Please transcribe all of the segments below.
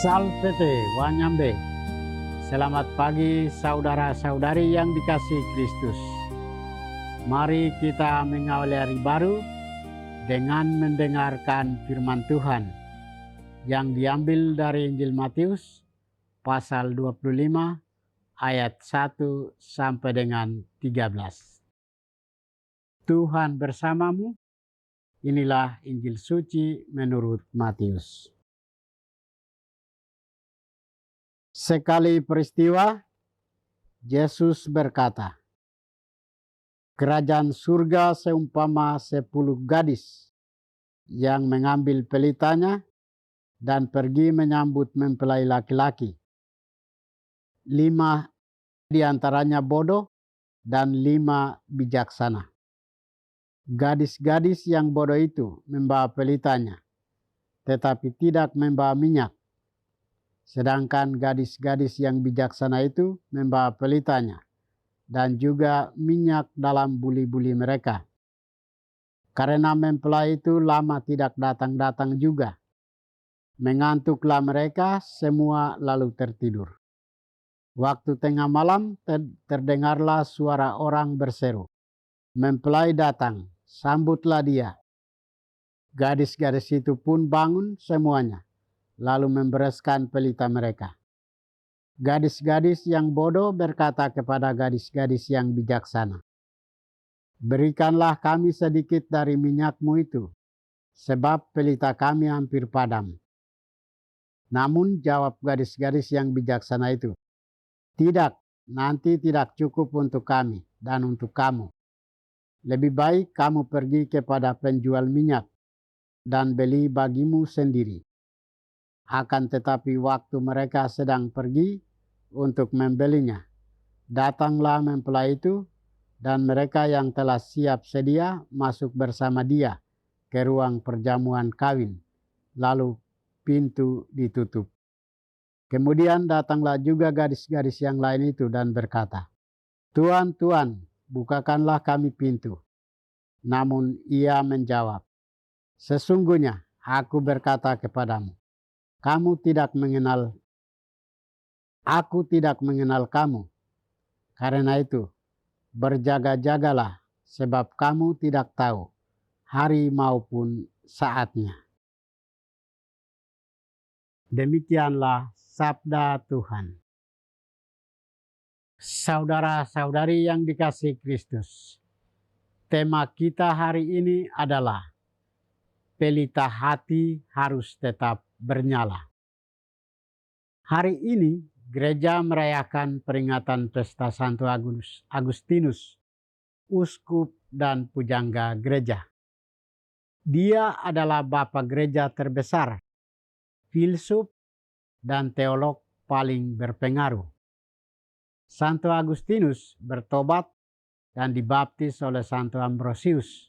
Salvete Wanyambe. Selamat pagi saudara-saudari yang dikasihi Kristus. Mari kita mengawali hari baru dengan mendengarkan firman Tuhan yang diambil dari Injil Matius pasal 25 ayat 1 sampai dengan 13. Tuhan bersamamu. Inilah Injil suci menurut Matius. Sekali peristiwa, Yesus berkata, "Kerajaan surga seumpama 10 gadis yang mengambil pelitanya dan pergi menyambut mempelai laki-laki. 5 diantaranya bodoh dan 5 bijaksana. Gadis-gadis yang bodoh itu membawa pelitanya, tetapi tidak membawa minyak. Sedangkan gadis-gadis yang bijaksana itu membawa pelitanya dan juga minyak dalam buli-buli mereka. Karena mempelai itu lama tidak datang-datang juga. Mengantuklah mereka semua lalu tertidur. Waktu tengah malam terdengarlah suara orang berseru, 'Mempelai datang, sambutlah dia.' Gadis-gadis itu pun bangun semuanya, lalu membereskan pelita mereka. Gadis-gadis yang bodoh berkata kepada gadis-gadis yang bijaksana, 'Berikanlah kami sedikit dari minyakmu itu, sebab pelita kami hampir padam.' Namun jawab gadis-gadis yang bijaksana itu, 'Tidak, nanti tidak cukup untuk kami dan untuk kamu. Lebih baik kamu pergi kepada penjual minyak dan beli bagimu sendiri.' Akan tetapi waktu mereka sedang pergi untuk membelinya, datanglah mempelai itu, dan mereka yang telah siap sedia masuk bersama dia ke ruang perjamuan kawin, lalu pintu ditutup. Kemudian datanglah juga gadis-gadis yang lain itu dan berkata, 'Tuan, Tuan, bukakanlah kami pintu.' Namun ia menjawab, 'Sesungguhnya aku berkata kepadamu, aku tidak mengenal kamu. Karena itu, berjaga-jagalah, sebab kamu tidak tahu hari maupun saatnya.' Demikianlah sabda Tuhan. Saudara-saudari yang dikasihi Kristus, tema kita hari ini adalah pelita hati harus tetap bernyala. Hari ini gereja merayakan peringatan pesta Santo Agustinus, uskup dan pujangga gereja. Dia adalah bapa gereja terbesar, filsuf dan teolog paling berpengaruh. Santo Agustinus bertobat dan dibaptis oleh Santo Ambrosius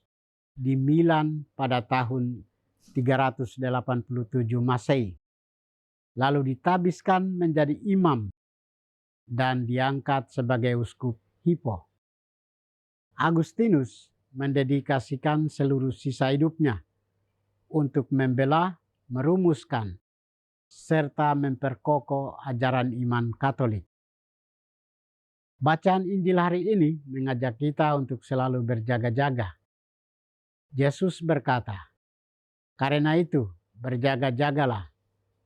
di Milan pada tahun 387 Masehi. Lalu ditabiskan menjadi imam dan diangkat sebagai uskup Hippo. Agustinus mendedikasikan seluruh sisa hidupnya untuk membela, merumuskan, serta memperkokoh ajaran iman Katolik. Bacaan Injil hari ini mengajak kita untuk selalu berjaga-jaga. Yesus berkata, "Karena itu berjaga-jagalah,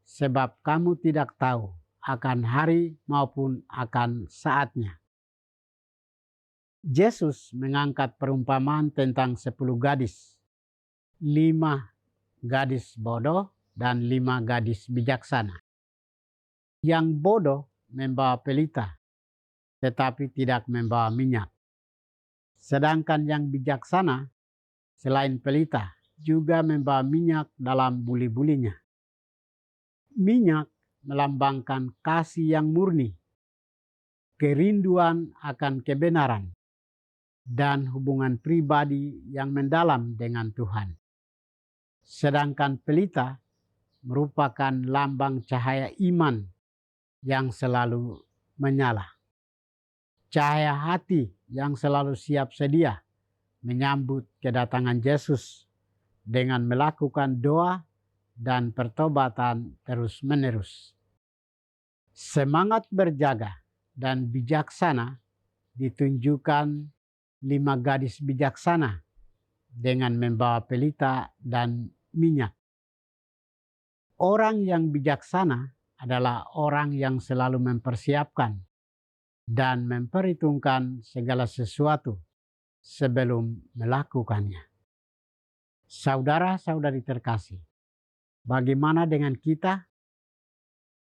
sebab kamu tidak tahu akan hari maupun akan saatnya." Yesus mengangkat perumpamaan tentang 10 gadis, 5 gadis bodoh dan 5 gadis bijaksana. Yang bodoh membawa pelita, tetapi tidak membawa minyak. Sedangkan yang bijaksana, selain pelita, juga membawa minyak dalam buli-bulinya. Minyak melambangkan kasih yang murni, kerinduan akan kebenaran, dan hubungan pribadi yang mendalam dengan Tuhan. Sedangkan pelita merupakan lambang cahaya iman yang selalu menyala. Cahaya hati yang selalu siap sedia menyambut kedatangan Yesus dengan melakukan doa dan pertobatan terus-menerus. Semangat berjaga dan bijaksana ditunjukkan 5 gadis bijaksana dengan membawa pelita dan minyak. Orang yang bijaksana adalah orang yang selalu mempersiapkan dan memperhitungkan segala sesuatu sebelum melakukannya. Saudara-saudari terkasih, bagaimana dengan kita?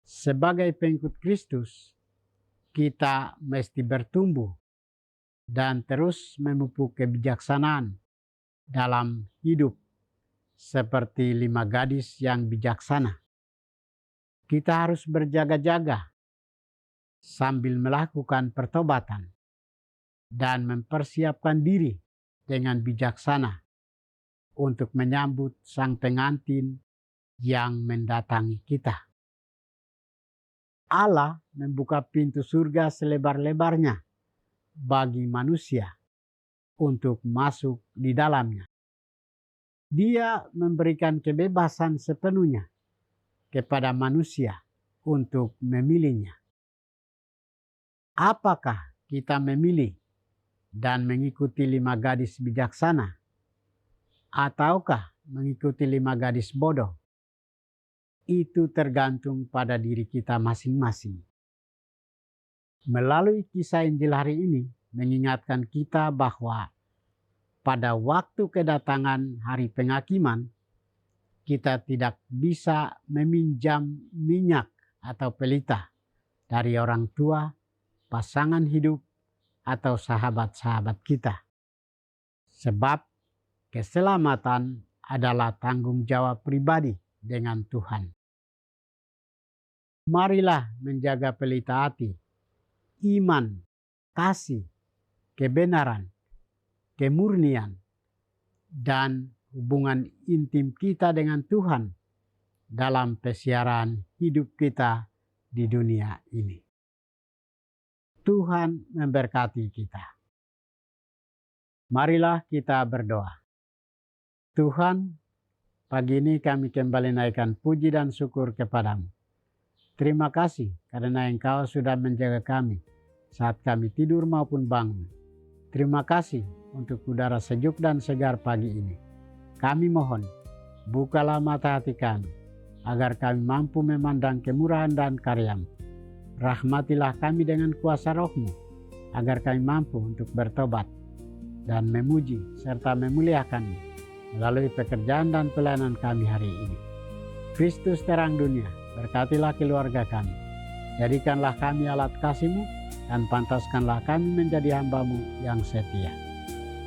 Sebagai pengikut Kristus, kita mesti bertumbuh dan terus memupuk kebijaksanaan dalam hidup seperti 5 gadis yang bijaksana. Kita harus berjaga-jaga sambil melakukan pertobatan dan mempersiapkan diri dengan bijaksana untuk menyambut sang pengantin yang mendatangi kita. Allah membuka pintu surga selebar-lebarnya bagi manusia untuk masuk di dalamnya. Dia memberikan kebebasan sepenuhnya kepada manusia untuk memilihnya. Apakah kita memilih dan mengikuti 5 gadis bijaksana, ataukah mengikuti 5 gadis bodoh? Itu tergantung pada diri kita masing-masing. Melalui kisah Injil hari ini mengingatkan kita bahwa pada waktu kedatangan hari penghakiman, kita tidak bisa meminjam minyak atau pelita dari orang tua, pasangan hidup, atau sahabat-sahabat kita. Sebab keselamatan adalah tanggung jawab pribadi dengan Tuhan. Marilah menjaga pelita hati, iman, kasih, kebenaran, kemurnian, dan hubungan intim kita dengan Tuhan dalam pesiaran hidup kita di dunia ini. Tuhan memberkati kita. Marilah kita berdoa. Tuhan, pagi ini kami kembali naikkan puji dan syukur kepadamu. Terima kasih karena Engkau sudah menjaga kami saat kami tidur maupun bangun. Terima kasih untuk udara sejuk dan segar pagi ini. Kami mohon, bukalah mata hati kami, agar kami mampu memandang kemurahan dan karya-Mu. Rahmatilah kami dengan kuasa Roh-Mu, agar kami mampu untuk bertobat dan memuji serta memuliakan-Mu melalui pekerjaan dan pelayanan kami hari ini. Kristus terang dunia, berkatilah keluarga kami. Jadikanlah kami alat kasih-Mu dan pantaskanlah kami menjadi hamba-Mu yang setia.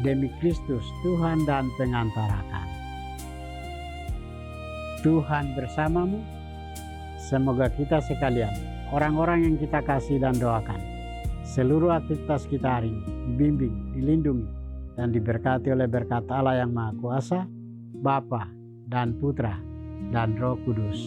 Demi Kristus Tuhan dan pengantara kami. Tuhan bersamamu. Semoga kita sekalian, orang-orang yang kita kasih dan doakan, seluruh aktivitas kita hari ini dibimbing, dilindungi, dan diberkati oleh berkat Allah yang Maha Kuasa, Bapa dan Putra dan Roh Kudus.